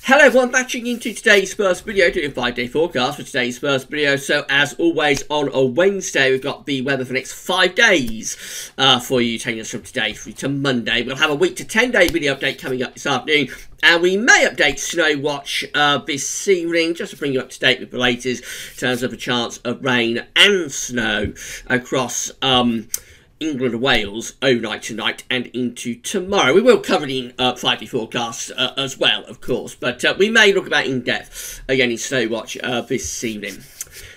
Hello everyone, batching into today's first video, doing a 5-day forecast for today's first video. So as always on a Wednesday, we've got the weather for the next 5 days for you, taking us from today through to Monday. We'll have a week to 10-day video update coming up this afternoon, and we may update Snow Watch this evening, just to bring you up to date with the latest in terms of a chance of rain and snow across England and Wales overnight tonight and into tomorrow. We will cover it in 5-day forecasts as well, of course, but we may look about in depth again in Snow Watch this evening.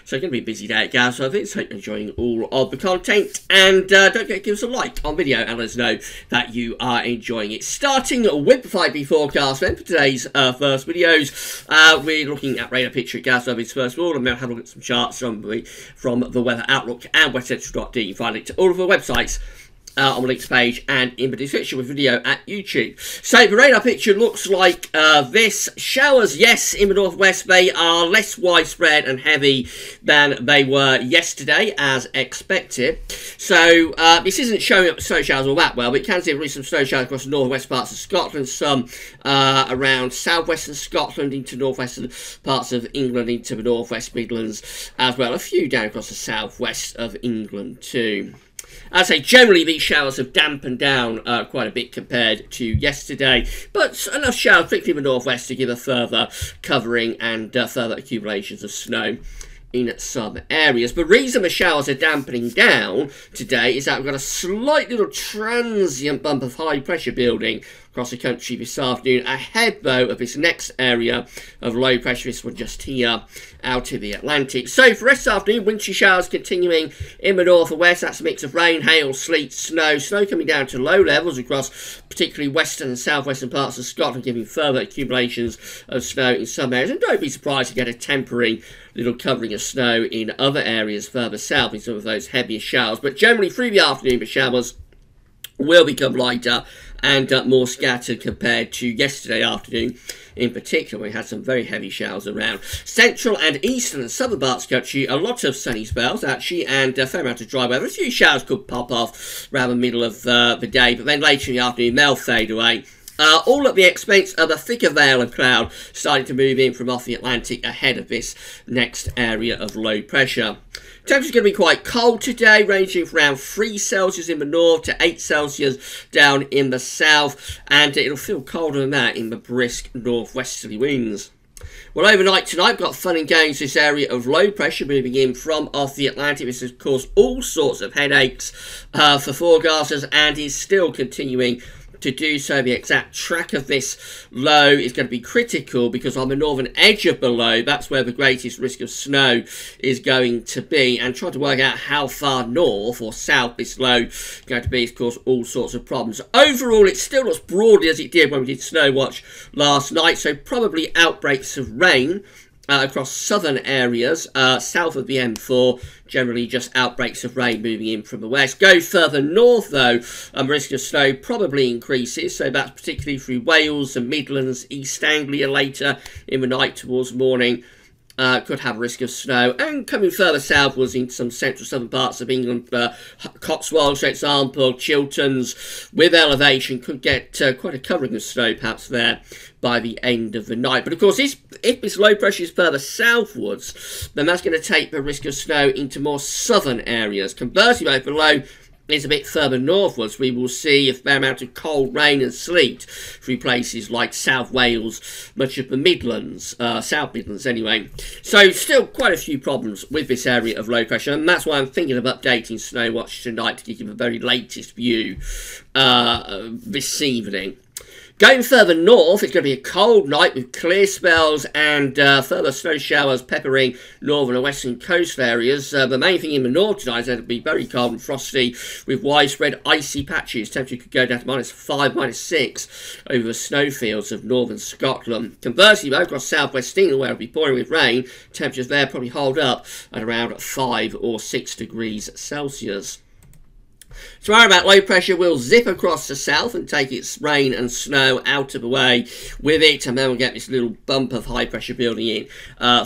So it's going to be a busy day at Gas Service. Hope you're enjoying all of the content, and don't forget to give us a like on video and let us know that you are enjoying it. Starting with the 5-day forecast then for today's first videos, we're looking at radar picture at Gas Service first of all, and we'll have a look at some charts from the Weather Outlook and westcentral.d. You can find a link to all of our websites on the links page and in the description with video at YouTube. So the radar picture looks like this. Showers, yes, in the northwest. They are less widespread and heavy than they were yesterday, as expected. So this isn't showing up snow showers all that well, but you can see some snow showers across the northwest parts of Scotland, some around southwestern Scotland into northwestern parts of England, into the northwest Midlands as well. A few down across the southwest of England too. I'd say generally these showers have dampened down quite a bit compared to yesterday, but enough showers, particularly in the northwest, to give a further covering and further accumulations of snow in some areas. The reason the showers are dampening down today is that we've got a slight little transient bump of high pressure building across the country this afternoon, ahead though of this next area of low pressure, this one just here out of the Atlantic. So for the rest of the afternoon, wintry showers continuing in the north and west. That's a mix of rain, hail, sleet, snow coming down to low levels across particularly western and southwestern parts of Scotland, giving further accumulations of snow in some areas. And don't be surprised to get a temporary little covering of snow in other areas further south in some of those heavier showers. But generally through the afternoon, the showers will become lighter and more scattered compared to yesterday afternoon. In particular, we had some very heavy showers around central and eastern and southern parts of the country. A lot of sunny spells actually, and a fair amount of dry weather. A few showers could pop off around the middle of the day, but then later in the afternoon they'll fade away. All at the expense of a thicker veil of cloud starting to move in from off the Atlantic ahead of this next area of low pressure. Temperature's going to be quite cold today, ranging from around 3 Celsius in the north to 8 Celsius down in the south, and it'll feel colder than that in the brisk northwesterly winds. Well, overnight tonight, we've got fun and games this area of low pressure moving in from off the Atlantic. This has caused all sorts of headaches for forecasters and is still continuing to do so. The exact track of this low is going to be critical, because on the northern edge of the low, that's where the greatest risk of snow is going to be, and trying to work out how far north or south this low is going to be has caused all sorts of problems. Overall, it still looks broadly as it did when we did Snow Watch last night, so probably outbreaks of rain across southern areas, south of the M4, generally just outbreaks of rain moving in from the west. Go further north though, risk of snow probably increases, so that's particularly through Wales and Midlands, East Anglia later in the night towards morning. Could have a risk of snow, and coming further southwards into some central southern parts of England, Cotswolds for example, Chilterns with elevation could get quite a covering of snow perhaps there by the end of the night. But of course, if this low pressure is further southwards, then that's going to take the risk of snow into more southern areas. Conversely, though, if the low is a bit further northwards, we will see a fair amount of cold rain and sleet through places like South Wales, much of the Midlands, South Midlands anyway. So still quite a few problems with this area of low pressure, and that's why I'm thinking of updating Snow Watch tonight to give you the very latest view this evening. Going further north, it's going to be a cold night with clear spells and further snow showers peppering northern and western coast areas. The main thing in the north tonight is that it'll be very cold and frosty with widespread icy patches. Temperature could go down to -5, -6 over the snowfields of northern Scotland. Conversely, though, across southwest England, where it'll be pouring with rain, temperatures there probably hold up at around 5 or 6 degrees Celsius. Tomorrow, that low pressure will zip across the south and take its rain and snow out of the way with it, and then we'll get this little bump of high pressure building in,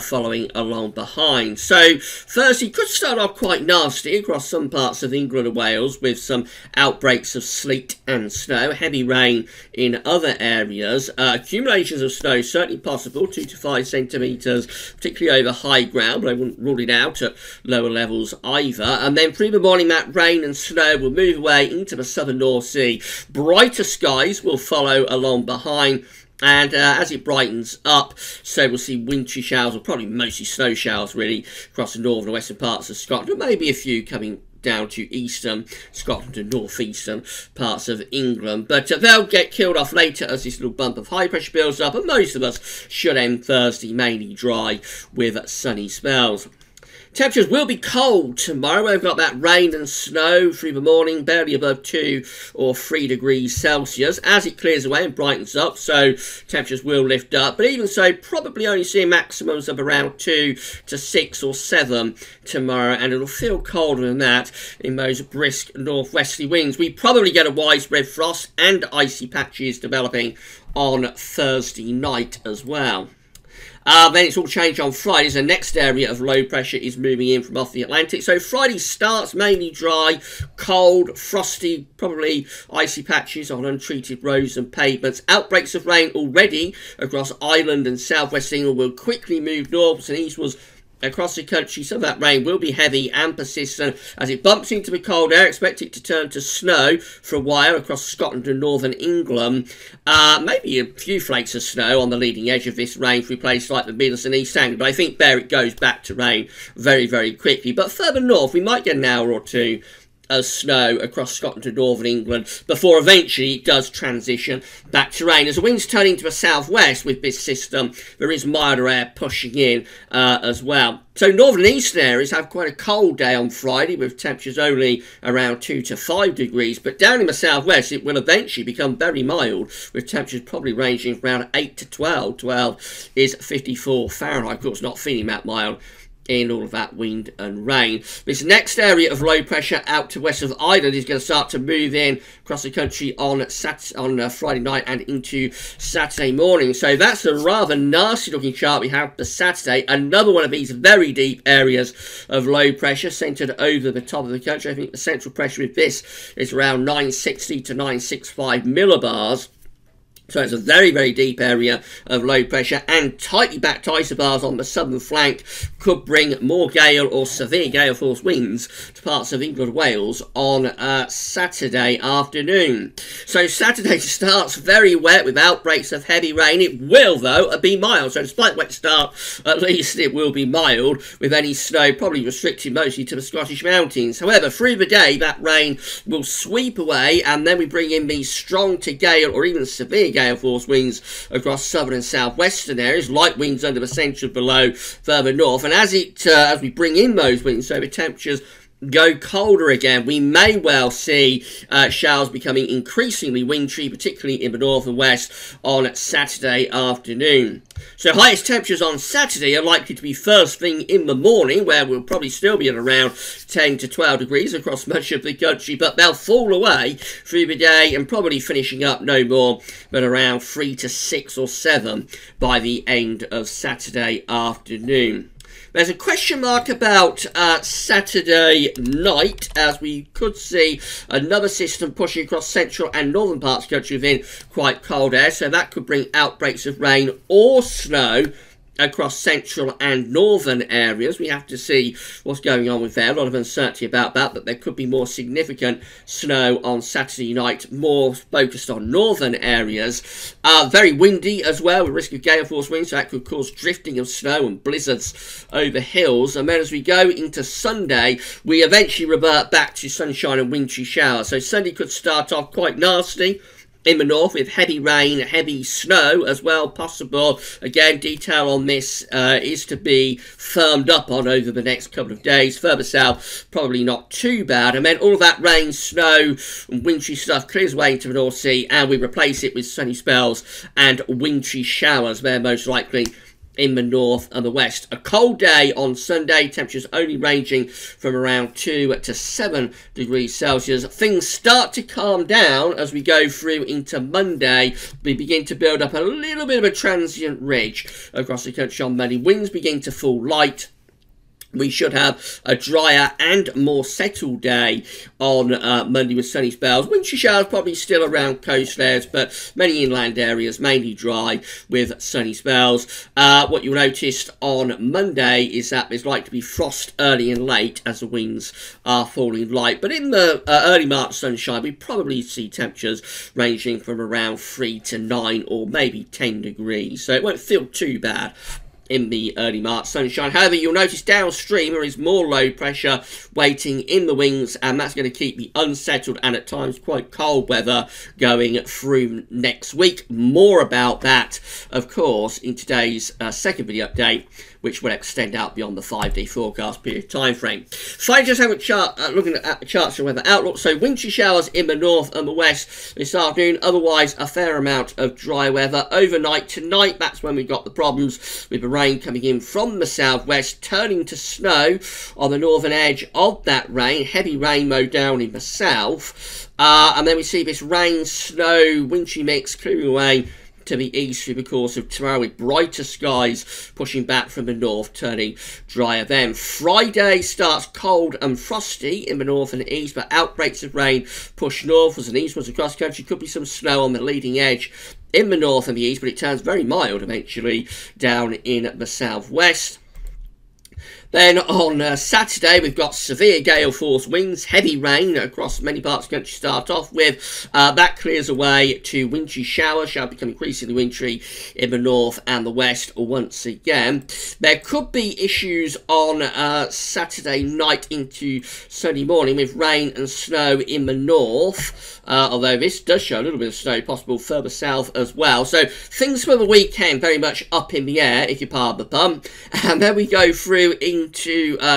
following along behind. So Thursday could start off quite nasty across some parts of England and Wales with some outbreaks of sleet and snow, heavy rain in other areas. Accumulations of snow certainly possible, 2 to 5 centimetres, particularly over high ground, but I wouldn't rule it out at lower levels either. And then through the morning, that rain and snow will move away into the southern North Sea. Brighter skies will follow along behind, and as it brightens up, so we'll see wintry showers, or probably mostly snow showers really, across the northern and western parts of Scotland, maybe a few coming down to eastern Scotland and northeastern parts of England, but they'll get killed off later as this little bump of high pressure builds up, and most of us should end Thursday mainly dry with sunny spells. Temperatures will be cold tomorrow. We've got that rain and snow through the morning, barely above 2 or 3 degrees Celsius. As it clears away and brightens up, so temperatures will lift up. But even so, probably only seeing maximums of around 2 to 6 or 7 tomorrow, and it'll feel colder than that in those brisk northwesterly winds. We probably get a widespread frost and icy patches developing on Thursday night as well. Then it's all changed on Friday. The next area of low pressure is moving in from off the Atlantic. So Friday starts mainly dry, cold, frosty, probably icy patches on untreated roads and pavements. Outbreaks of rain already across Ireland and southwest England will quickly move northwards and eastwards across the country. Some of that rain will be heavy and persistent as it bumps into the cold air. Expect it to turn to snow for a while across Scotland and northern England. Maybe a few flakes of snow on the leading edge of this rain through places like the Midlands and East Anglia, but I think there it goes back to rain very, very quickly. But further north, we might get an hour or two of snow across Scotland and northern England before eventually it does transition back to rain. As the wind's turning to the southwest with this system, there is milder air pushing in as well. So northern and eastern areas have quite a cold day on Friday with temperatures only around 2 to 5 degrees, but down in the southwest it will eventually become very mild with temperatures probably ranging from around 8 to 12. 12 is 54 Fahrenheit, of course not feeling that mild in all of that wind and rain. This next area of low pressure out to west of Ireland is going to start to move in across the country on Friday night and into Saturday morning. So that's a rather nasty looking chart we have for Saturday. Another one of these very deep areas of low pressure centred over the top of the country. I think the central pressure with this is around 960 to 965 millibars. So it's a very, very deep area of low pressure, and tightly backed isobars on the southern flank could bring more gale or severe gale force winds to parts of England and Wales on Saturday afternoon. So Saturday starts very wet with outbreaks of heavy rain. It will, though, be mild. So despite wet start, at least it will be mild, with any snow probably restricted mostly to the Scottish mountains. However, through the day, that rain will sweep away, and then we bring in these strong to gale or even severe gale force winds across southern and southwestern areas, light winds under the centre below further north, and as we bring in those winds, so the temperatures go colder again, we may well see showers becoming increasingly wintry, particularly in the north and west on Saturday afternoon. So highest temperatures on Saturday are likely to be first thing in the morning, where we'll probably still be at around 10 to 12 degrees across much of the country, but they'll fall away through the day and probably finishing up no more than around 3 to 6 or 7 by the end of Saturday afternoon. There's a question mark about Saturday night, as we could see another system pushing across central and northern parts of the country within quite cold air, so that could bring outbreaks of rain or snow across central and northern areas. We have to see what's going on with there. A lot of uncertainty about that, but there could be more significant snow on Saturday night, more focused on northern areas. Very windy as well, with risk of gale force winds, so that could cause drifting of snow and blizzards over hills. And then as we go into Sunday, we eventually revert back to sunshine and wintry showers. So Sunday could start off quite nasty in the north with heavy rain, heavy snow as well possible. Again, detail on this is to be firmed up on over the next couple of days. Further south, probably not too bad. And then all of that rain, snow and wintry stuff clears away into the North Sea, and we replace it with sunny spells and wintry showers. They're most likely in the north and the west. A cold day on Sunday, temperatures only ranging from around 2 to 7 degrees Celsius. Things start to calm down as we go through into Monday. We begin to build up a little bit of a transient ridge across the country on Monday. Winds begin to fall light. We should have a drier and more settled day on Monday with sunny spells. Wintry showers probably still around coast areas, but many inland areas mainly dry with sunny spells. What you'll notice on Monday is that there's likely to be frost early and late as the winds are falling light. But in the early March sunshine, we probably see temperatures ranging from around 3 to 9 or maybe 10 degrees. So it won't feel too bad in the early March sunshine. However, you'll notice downstream there is more low pressure waiting in the wings, and that's going to keep the unsettled and at times quite cold weather going through next week. More about that, of course, in today's second video update, which will extend out beyond the 5-day forecast period time frame. Finally, just have a chart, looking at the charts and weather outlook. So wintry showers in the north and the west this afternoon. Otherwise, a fair amount of dry weather. Overnight tonight, that's when we got the problems with the rain coming in from the southwest, turning to snow on the northern edge of that rain. Heavy rain mode down in the south. And then we see this rain, snow, wintry mix clearing away to the east through the course of tomorrow, with brighter skies pushing back from the north, turning drier then. Friday starts cold and frosty in the north and east, but outbreaks of rain push northwards and eastwards across the country. Could be some snow on the leading edge in the north and the east, but it turns very mild eventually down in the southwest. Then on Saturday, we've got severe gale force winds, heavy rain across many parts of the country to start off with. That clears away to wintry showers, shall become increasingly wintry in the north and the west once again. There could be issues on Saturday night into Sunday morning with rain and snow in the north, although this does show a little bit of snow possible further south as well. So things for the weekend very much up in the air, if you pardon the pun. And then we go through into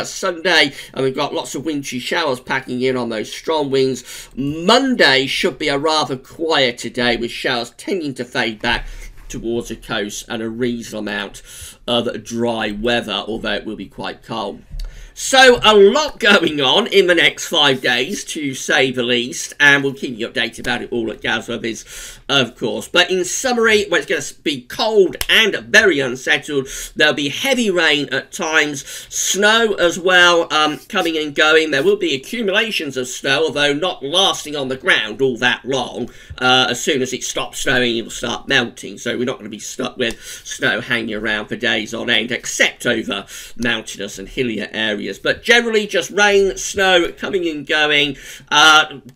Sunday, and we've got lots of wintry showers packing in on those strong winds. Monday should be a rather quieter day, with showers tending to fade back towards the coast and a reasonable amount of dry weather, although it will be quite cold. So a lot going on in the next 5 days, to say the least, and we'll keep you updated about it all at Gazweather's, of course. But in summary, well, it's going to be cold and very unsettled. There'll be heavy rain at times, snow as well, coming and going. There will be accumulations of snow, although not lasting on the ground all that long. As soon as it stops snowing, it will start melting, so we're not going to be stuck with snow hanging around for days on end, except over mountainous and hillier areas. But generally just rain, snow coming and going.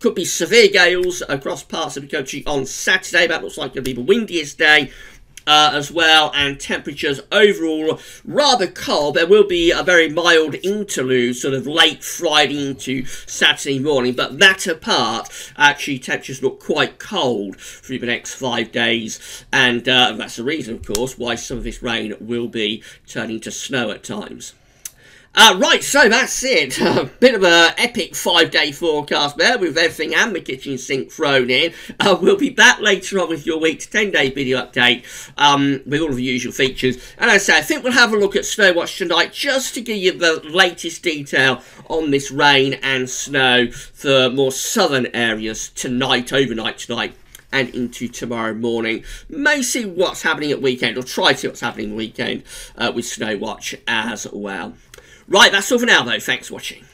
Could be severe gales across parts of the country on Saturday. That looks like it'll be the windiest day as well, and temperatures overall rather cold. There will be a very mild interlude sort of late Friday into Saturday morning, but that apart, actually temperatures look quite cold through the next 5 days, and that's the reason, of course, why some of this rain will be turning to snow at times. Right, so that's it. A bit of an epic 5-day forecast there, with everything and the kitchen sink thrown in. We'll be back later on with your week's 10-day video update with all of the usual features. And as I say, I think we'll have a look at Snowwatch tonight, just to give you the latest detail on this rain and snow for more southern areas tonight, overnight tonight, and into tomorrow morning. May see what's happening at weekend, or try to see what's happening at weekend with Snowwatch as well. Right, that's all for now though. Thanks for watching.